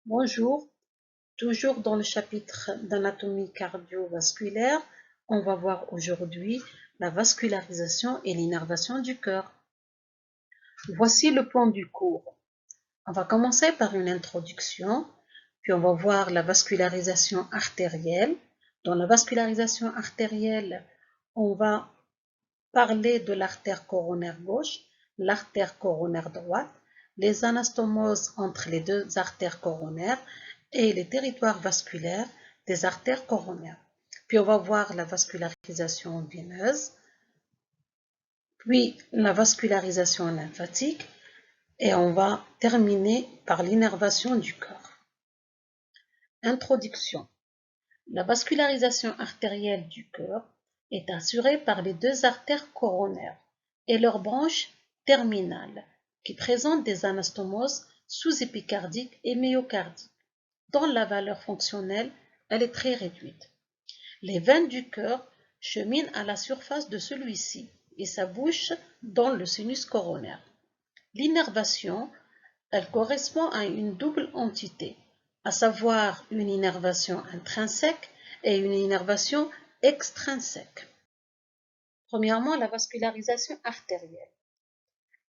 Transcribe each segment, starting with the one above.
Bonjour, toujours dans le chapitre d'anatomie cardiovasculaire, on va voir aujourd'hui la vascularisation et l'innervation du cœur. Voici le plan du cours. On va commencer par une introduction, puis on va voir la vascularisation artérielle. Dans la vascularisation artérielle, on va parler de l'artère coronaire gauche, l'artère coronaire droite, les anastomoses entre les deux artères coronaires et les territoires vasculaires des artères coronaires. Puis on va voir la vascularisation veineuse, puis la vascularisation lymphatique et on va terminer par l'innervation du corps. Introduction. La vascularisation artérielle du cœur est assurée par les deux artères coronaires et leurs branches terminales qui présentent des anastomoses sous-épicardiques et myocardiques, dont la valeur fonctionnelle elle est très réduite. Les veines du cœur cheminent à la surface de celui-ci et s'abouchent dans le sinus coronaire. L'innervation, elle correspond à une double entité, à savoir une innervation intrinsèque et une innervation extrinsèque. Premièrement, la vascularisation artérielle.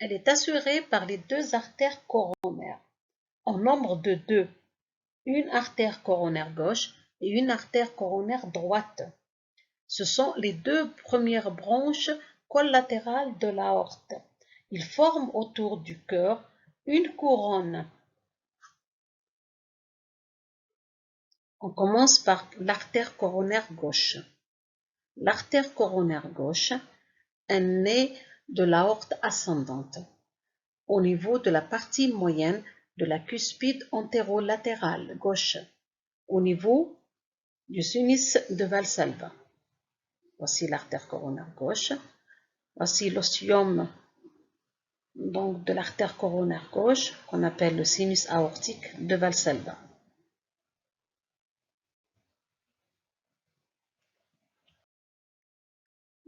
Elle est assurée par les deux artères coronaires, en nombre de deux, une artère coronaire gauche et une artère coronaire droite. Ce sont les deux premières branches collatérales de l'aorte. Ils forment autour du cœur une couronne. On commence par l'artère coronaire gauche. L'artère coronaire gauche est née de l'aorte ascendante, au niveau de la partie moyenne de la cuspide antérolatérale gauche, au niveau du sinus de Valsalva. Voici l'artère coronaire gauche. Voici l'ostium donc de l'artère coronaire gauche qu'on appelle le sinus aortique de Valsalva.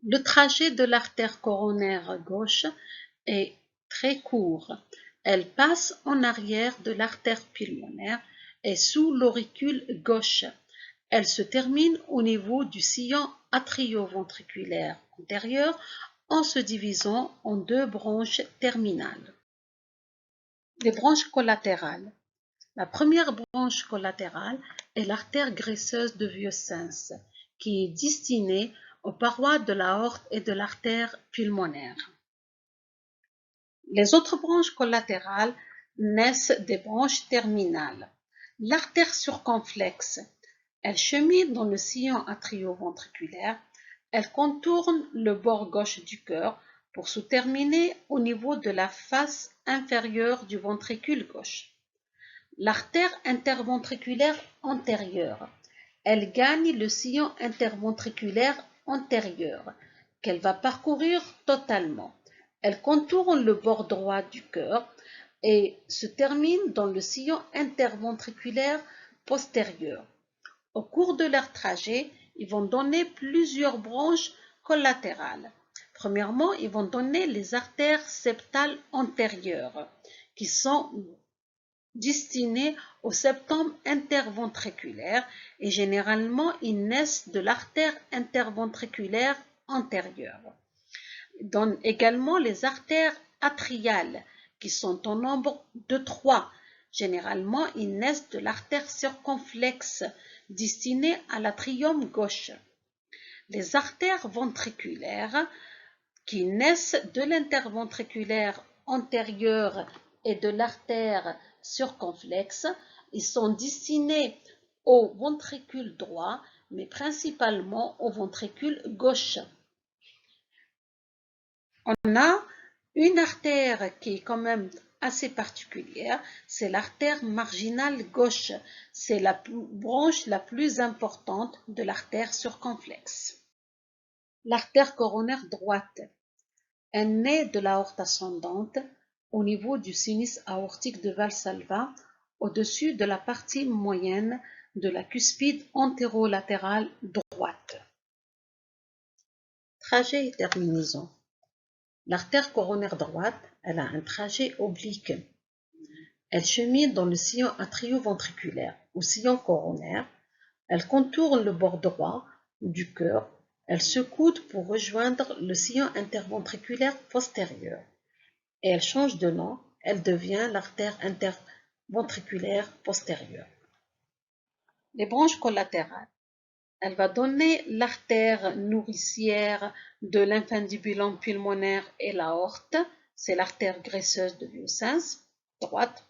Le trajet de l'artère coronaire gauche est très court. Elle passe en arrière de l'artère pulmonaire et sous l'auricule gauche. Elle se termine au niveau du sillon atrioventriculaire antérieur en se divisant en deux branches terminales. Les branches collatérales. La première branche collatérale est l'artère graisseuse de Vieux-Sens, qui est destinée aux parois de l'aorte et de l'artère pulmonaire. Les autres branches collatérales naissent des branches terminales. L'artère circonflexe, elle chemine dans le sillon atrioventriculaire, elle contourne le bord gauche du cœur pour se terminer au niveau de la face inférieure du ventricule gauche. L'artère interventriculaire antérieure, elle gagne le sillon interventriculaire antérieur qu'elle va parcourir totalement. Elle contourne le bord droit du cœur et se termine dans le sillon interventriculaire postérieur. Au cours de leur trajet, ils vont donner plusieurs branches collatérales. Premièrement, ils vont donner les artères septales antérieures qui sont destinées au septum interventriculaire et généralement ils naissent de l'artère interventriculaire antérieure. Ils donnent également les artères atriales qui sont au nombre de 3. Généralement, ils naissent de l'artère circonflexe destinée à l'atrium gauche. Les artères ventriculaires qui naissent de l'interventriculaire antérieur et de l'artère circonflexe, ils sont destinés au ventricule droit, mais principalement au ventricule gauche. On a une artère qui est quand même assez particulière, c'est l'artère marginale gauche. C'est la branche la plus importante de l'artère circonflexe. L'artère coronaire droite est née de l'aorte ascendante au niveau du sinus aortique de Valsalva, au-dessus de la partie moyenne de la cuspide antérolatérale droite. Trajet et terminaison. L'artère coronaire droite, elle a un trajet oblique. Elle chemine dans le sillon atrioventriculaire ou sillon coronaire. Elle contourne le bord droit du cœur. Elle se coude pour rejoindre le sillon interventriculaire postérieur. Et elle change de nom. Elle devient l'artère interventriculaire postérieure. Les branches collatérales. Elle va donner l'artère nourricière de l'infundibulum pulmonaire et l'aorte. C'est l'artère graisseuse de Vieussens, droite.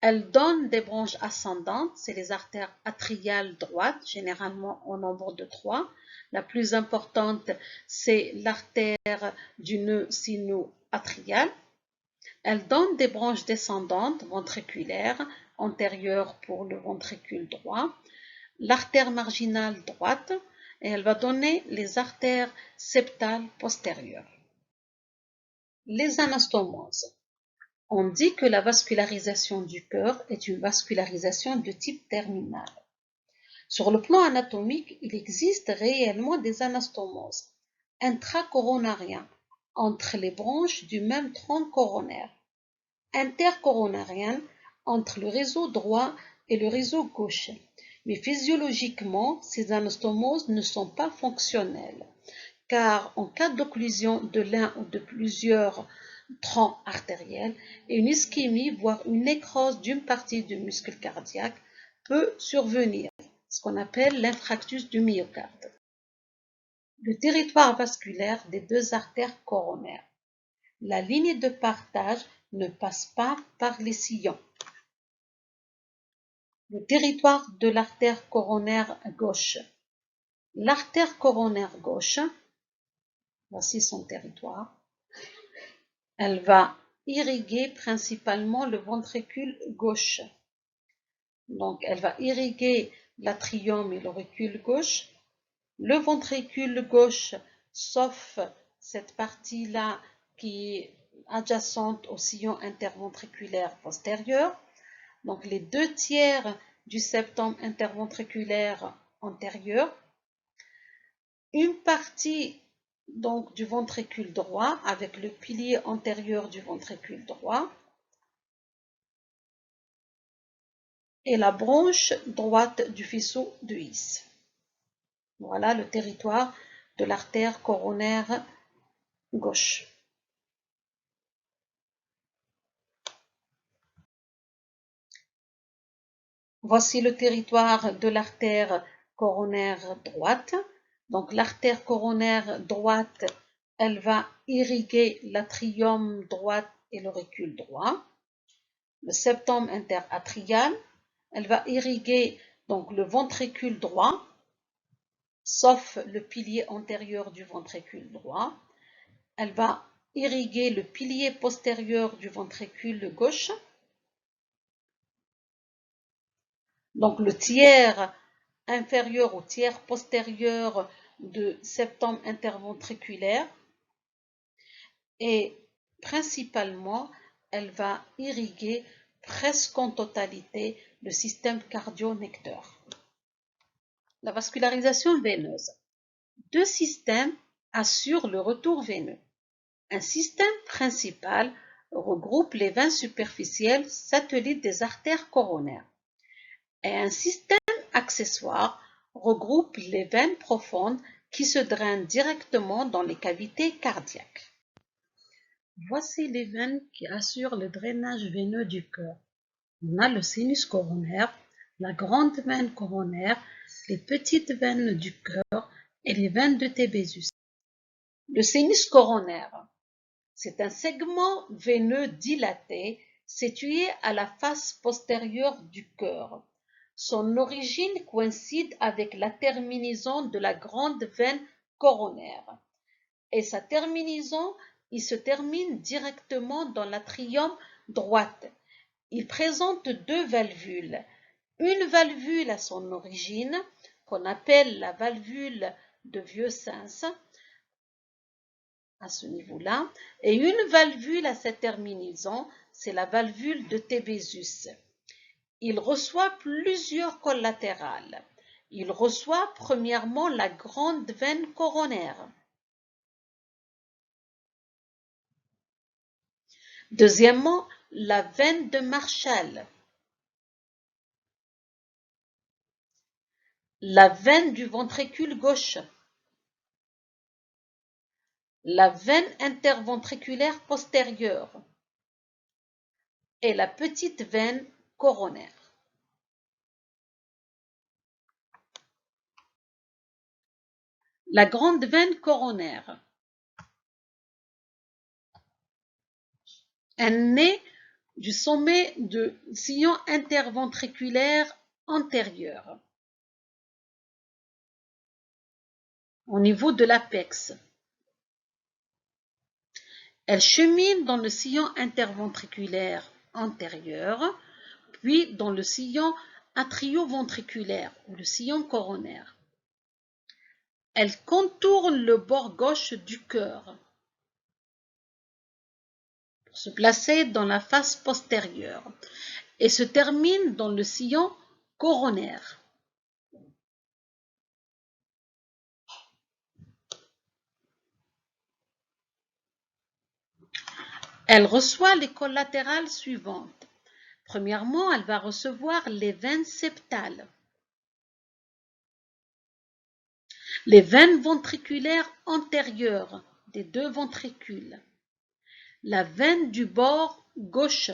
Elle donne des branches ascendantes, c'est les artères atriales droites, généralement au nombre de 3. La plus importante, c'est l'artère du nœud sino-atrial. Elle donne des branches descendantes ventriculaires, antérieures pour le ventricule droit, l'artère marginale droite, et elle va donner les artères septales postérieures. Les anastomoses. On dit que la vascularisation du cœur est une vascularisation de type terminal. Sur le plan anatomique, il existe réellement des anastomoses intracoronariens entre les branches du même tronc coronaire, intercoronariennes entre le réseau droit et le réseau gauche. Mais physiologiquement, ces anastomoses ne sont pas fonctionnelles, car en cas d'occlusion de l'un ou de plusieurs tronc artériel et une ischémie, voire une nécrose d'une partie du muscle cardiaque peut survenir, ce qu'on appelle l'infarctus du myocarde. Le territoire vasculaire des deux artères coronaires. La ligne de partage ne passe pas par les sillons. Le territoire de l'artère coronaire gauche. L'artère coronaire gauche, voici son territoire. Elle va irriguer principalement le ventricule gauche. Donc, elle va irriguer l'atrium et l'auricule gauche. Le ventricule gauche, sauf cette partie-là qui est adjacente au sillon interventriculaire postérieur. Donc, les 2/3 du septum interventriculaire antérieur. Une partie donc du ventricule droit avec le pilier antérieur du ventricule droit et la branche droite du faisceau de His. Voilà le territoire de l'artère coronaire gauche. Voici le territoire de l'artère coronaire droite. Donc l'artère coronaire droite, elle va irriguer l'atrium droit et l'auricule droit. Le septum interatrial, elle va irriguer donc le ventricule droit, sauf le pilier antérieur du ventricule droit. Elle va irriguer le pilier postérieur du ventricule gauche. Donc le tiers inférieur au tiers postérieur de septum interventriculaire et principalement elle va irriguer presque en totalité le système cardio-necteur. La vascularisation veineuse. Deux systèmes assurent le retour veineux. Un système principal regroupe les veines superficielles satellites des artères coronaires et un système accessoire regroupe les veines profondes qui se drainent directement dans les cavités cardiaques. Voici les veines qui assurent le drainage veineux du cœur. On a le sinus coronaire, la grande veine coronaire, les petites veines du cœur et les veines de Tébésus. Le sinus coronaire, c'est un segment veineux dilaté situé à la face postérieure du cœur. Son origine coïncide avec la terminaison de la grande veine coronaire. Et sa terminaison, il se termine directement dans l'atrium droite. Il présente deux valvules. Une valvule à son origine, qu'on appelle la valvule de Vieussens, à ce niveau-là, et une valvule à cette terminaison, c'est la valvule de Tébésus. Il reçoit plusieurs collatérales. Il reçoit premièrement la grande veine coronaire. Deuxièmement, la veine de Marshall, la veine du ventricule gauche, la veine interventriculaire postérieure et la petite veine coronaire. La grande veine coronaire. Elle naît du sommet du sillon interventriculaire antérieur, au niveau de l'apex. Elle chemine dans le sillon interventriculaire antérieur, puis dans le sillon atrioventriculaire ou le sillon coronaire. Elle contourne le bord gauche du cœur pour se placer dans la face postérieure et se termine dans le sillon coronaire. Elle reçoit les collatérales suivantes. Premièrement, elle va recevoir les veines septales, les veines ventriculaires antérieures des deux ventricules, la veine du bord gauche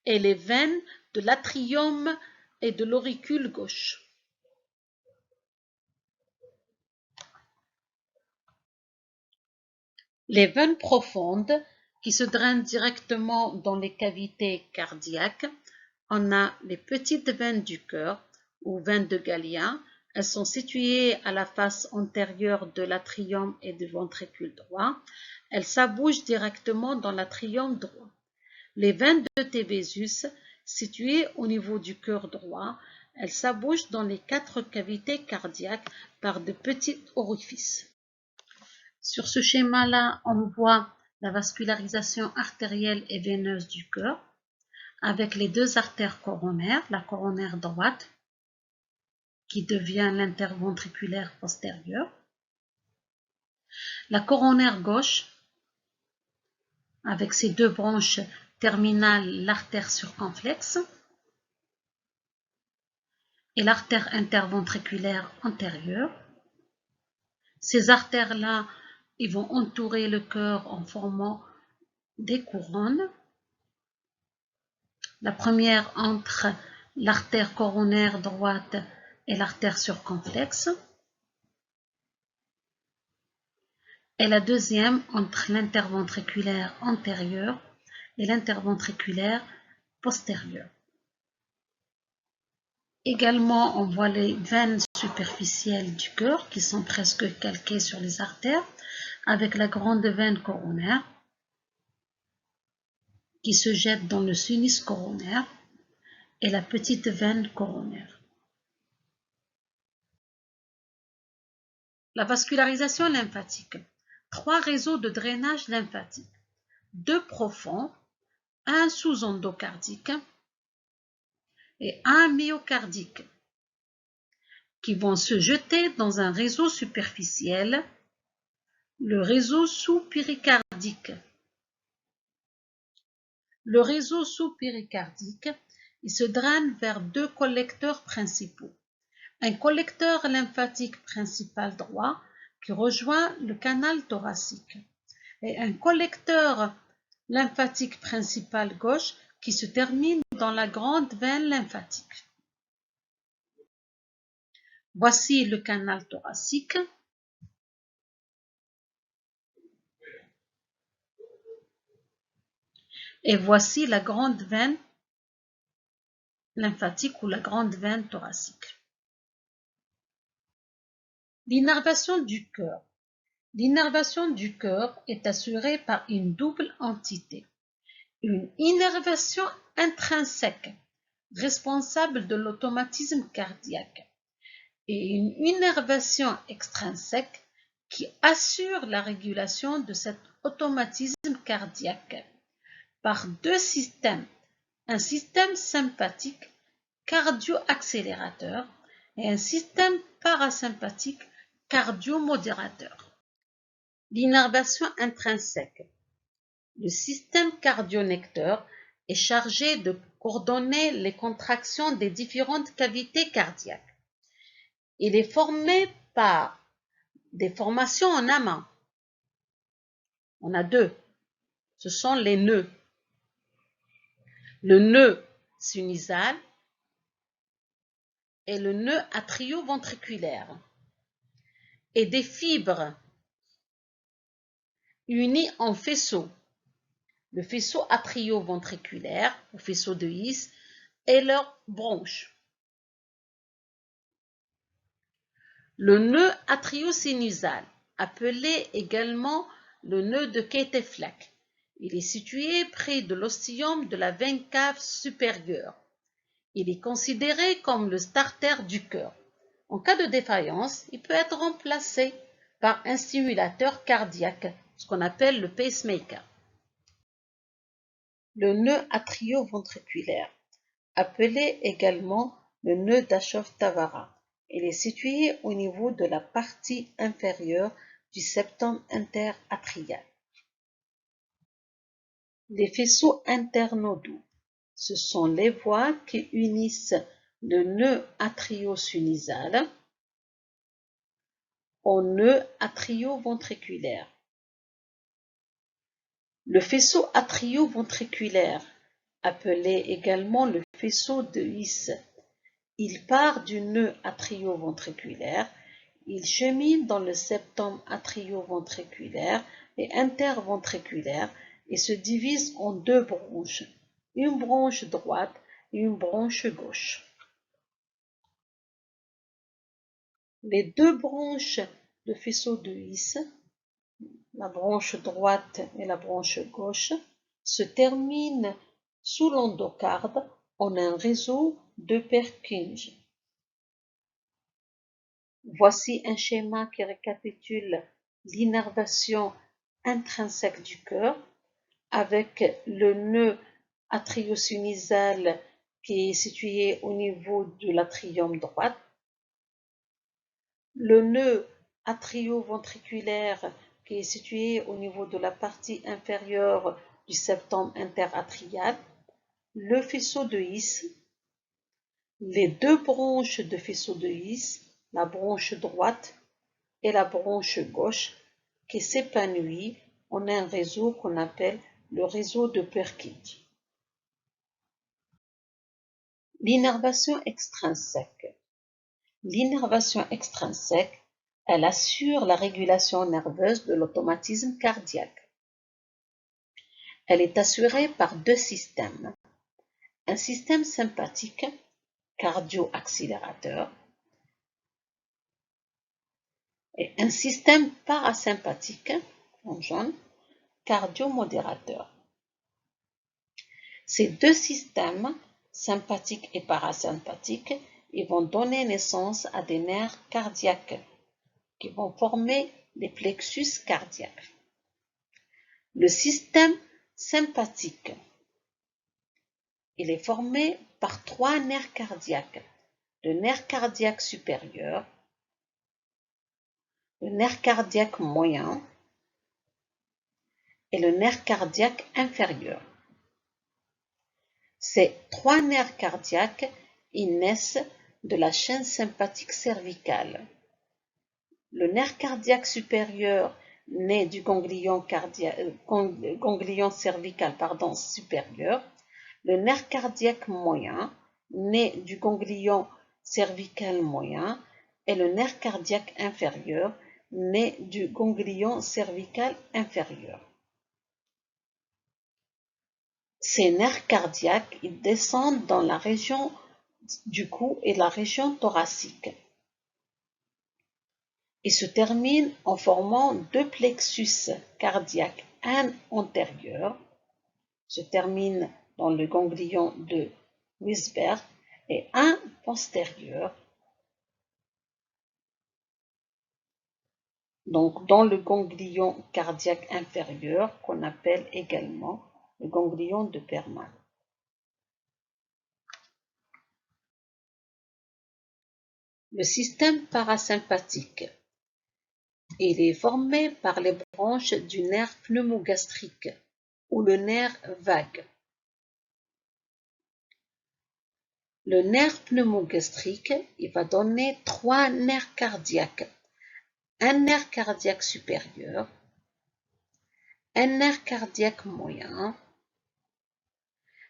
et les veines de l'atrium et de l'auricule gauche. Les veines profondes qui se drainent directement dans les cavités cardiaques, on a les petites veines du cœur ou veines de Gallia. Elles sont situées à la face antérieure de l'atrium et du ventricule droit. Elles s'abougent directement dans l'atrium droit. Les veines de Tébésus, situées au niveau du cœur droit, elles s'abougent dans les 4 cavités cardiaques par de petits orifices. Sur ce schéma-là, on voit la vascularisation artérielle et veineuse du cœur avec les deux artères coronaires, la coronaire droite qui devient l'interventriculaire postérieure, la coronaire gauche avec ses deux branches terminales, l'artère circonflexe et l'artère interventriculaire antérieure. Ces artères-là, ils vont entourer le cœur en formant des couronnes. La première entre l'artère coronaire droite et l'artère circonflexe. Et la deuxième entre l'interventriculaire antérieur et l'interventriculaire postérieur. Également, on voit les veines superficielles du cœur qui sont presque calquées sur les artères, avec la grande veine coronaire qui se jette dans le sinus coronaire et la petite veine coronaire. La vascularisation lymphatique. 3 réseaux de drainage lymphatique. 2 profonds, un sous-endocardique et un myocardique qui vont se jeter dans un réseau superficiel, le réseau sous-péricardique. Le réseau sous-péricardique, il se draine vers 2 collecteurs principaux. Un collecteur lymphatique principal droit qui rejoint le canal thoracique et un collecteur lymphatique principal gauche qui se termine dans la grande veine lymphatique. Voici le canal thoracique. Et voici la grande veine lymphatique ou la grande veine thoracique. L'innervation du cœur. L'innervation du cœur est assurée par une double entité. Une innervation intrinsèque, responsable de l'automatisme cardiaque, et une innervation extrinsèque qui assure la régulation de cet automatisme cardiaque par 2 systèmes, un système sympathique cardio-accélérateur et un système parasympathique cardio-modérateur. L'innervation intrinsèque. Le système cardio-necteur est chargé de coordonner les contractions des différentes cavités cardiaques. Il est formé par des formations en amont. On a deux. Ce sont les nœuds. Le nœud sinusal et le nœud atrioventriculaire. Et des fibres unies en faisceau. Le faisceau atrioventriculaire, ou faisceau de His, et leurs branches. Le nœud atriosinusal, appelé également le nœud de Keteflach, il est situé près de l'ostium de la veine cave supérieure. Il est considéré comme le starter du cœur. En cas de défaillance, il peut être remplacé par un stimulateur cardiaque, ce qu'on appelle le pacemaker. Le nœud atrioventriculaire, appelé également le nœud d'Ashov-Tavara. Il est situé au niveau de la partie inférieure du septum interatrial. Les faisceaux internodaux, ce sont les voies qui unissent le nœud atriosinusal au nœud atrioventriculaire. Le faisceau atrioventriculaire, appelé également le faisceau de His, il part du nœud atrioventriculaire, il chemine dans le septum atrioventriculaire et interventriculaire et se divise en deux branches, une branche droite et une branche gauche. Les deux branches de faisceau de His, la branche droite et la branche gauche, se terminent sous l'endocarde en un réseau de Purkinje. Voici un schéma qui récapitule l'innervation intrinsèque du cœur avec le nœud atriosinusal qui est situé au niveau de l'atrium droit, le nœud atrioventriculaire qui est situé au niveau de la partie inférieure du septum interatrial, le faisceau de His, les deux branches de faisceau de His, la branche droite et la branche gauche, qui s'épanouit en un réseau qu'on appelle le réseau de Purkinje. L'innervation extrinsèque. L'innervation extrinsèque, elle assure la régulation nerveuse de l'automatisme cardiaque. Elle est assurée par deux systèmes. Un système sympathique, cardio-accélérateur, et un système parasympathique, en jaune, cardio-modérateur. Ces deux systèmes, sympathiques et parasympathiques, ils vont donner naissance à des nerfs cardiaques qui vont former les plexus cardiaques. Le système sympathique, il est formé par trois nerfs cardiaques. Le nerf cardiaque supérieur, le nerf cardiaque moyen et le nerf cardiaque inférieur. Ces trois nerfs cardiaques, ils naissent de la chaîne sympathique cervicale. Le nerf cardiaque supérieur naît du ganglion cervical supérieur. Le nerf cardiaque moyen naît du ganglion cervical moyen et le nerf cardiaque inférieur naît du ganglion cervical inférieur. Ces nerfs cardiaques, ils descendent dans la région du cou et la région thoracique. Ils se terminent en formant deux plexus cardiaques, un antérieur, se termine dans le ganglion de Weisberg, et un postérieur, donc dans le ganglion cardiaque inférieur, qu'on appelle également le ganglion de Perman. Le système parasympathique, il est formé par les branches du nerf pneumogastrique ou le nerf vague. Le nerf pneumogastrique, il va donner 3 nerfs cardiaques. Un nerf cardiaque supérieur, un nerf cardiaque moyen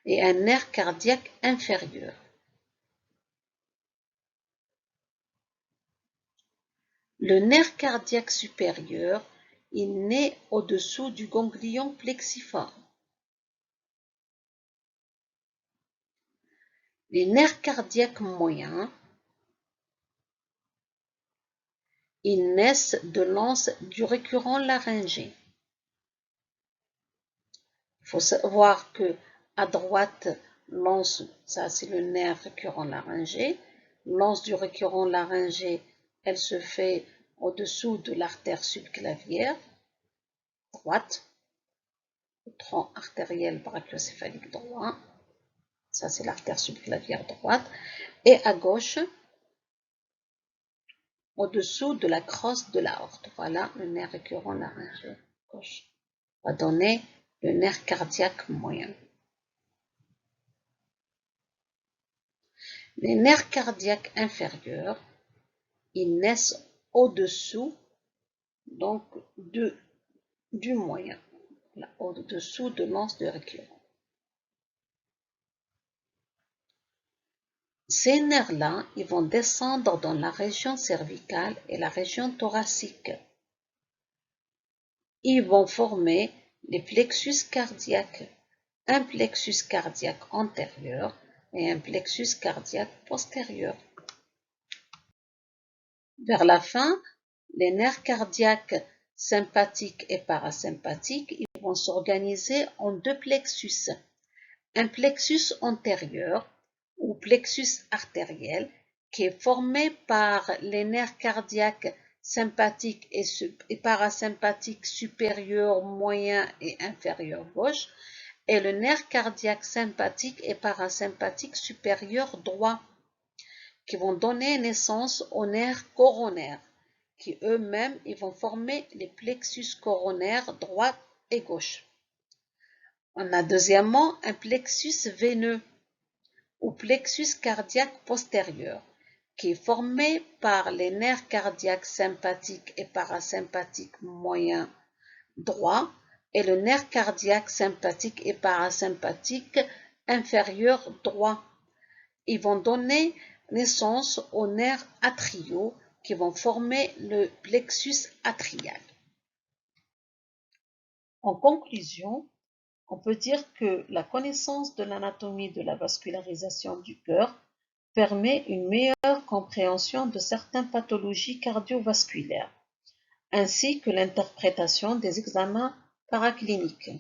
et un nerf cardiaque inférieur. Le nerf cardiaque supérieur, il naît au-dessous du ganglion plexiforme. Les nerfs cardiaques moyens, ils naissent de l'anse du récurrent laryngé. Il faut savoir que à droite, l'anse, ça c'est le nerf récurrent laryngé. L'anse du récurrent laryngé, elle se fait au-dessous de l'artère subclavière droite, le tronc artériel brachiocéphalique droit. Ça c'est l'artère subclavière droite. Et à gauche, au-dessous de la crosse de l'aorte. Voilà le nerf récurrent laryngé gauche. Va donner le nerf cardiaque moyen. Les nerfs cardiaques inférieurs, ils naissent au-dessous donc du moyen, au-dessous de l'anse de récurrent. Ces nerfs-là, ils vont descendre dans la région cervicale et la région thoracique. Ils vont former les plexus cardiaques, un plexus cardiaque antérieur et un plexus cardiaque postérieur. Vers la fin, les nerfs cardiaques sympathiques et parasympathiques, ils vont s'organiser en 2 plexus. Un plexus antérieur ou plexus artériel qui est formé par les nerfs cardiaques sympathiques et parasympathiques supérieurs, moyens et inférieurs gauche, et le nerf cardiaque sympathique et parasympathique supérieur droit, qui vont donner naissance aux nerfs coronaires, qui eux-mêmes ils vont former les plexus coronaires droit et gauche. On a deuxièmement un plexus veineux ou plexus cardiaque postérieur, qui est formé par les nerfs cardiaques sympathiques et parasympathiques moyens droit et le nerf cardiaque sympathique et parasympathique inférieur droit. Ils vont donner naissance aux nerfs atriaux qui vont former le plexus atrial. En conclusion, on peut dire que la connaissance de l'anatomie de la vascularisation du cœur permet une meilleure compréhension de certaines pathologies cardiovasculaires, ainsi que l'interprétation des examens paracliniques.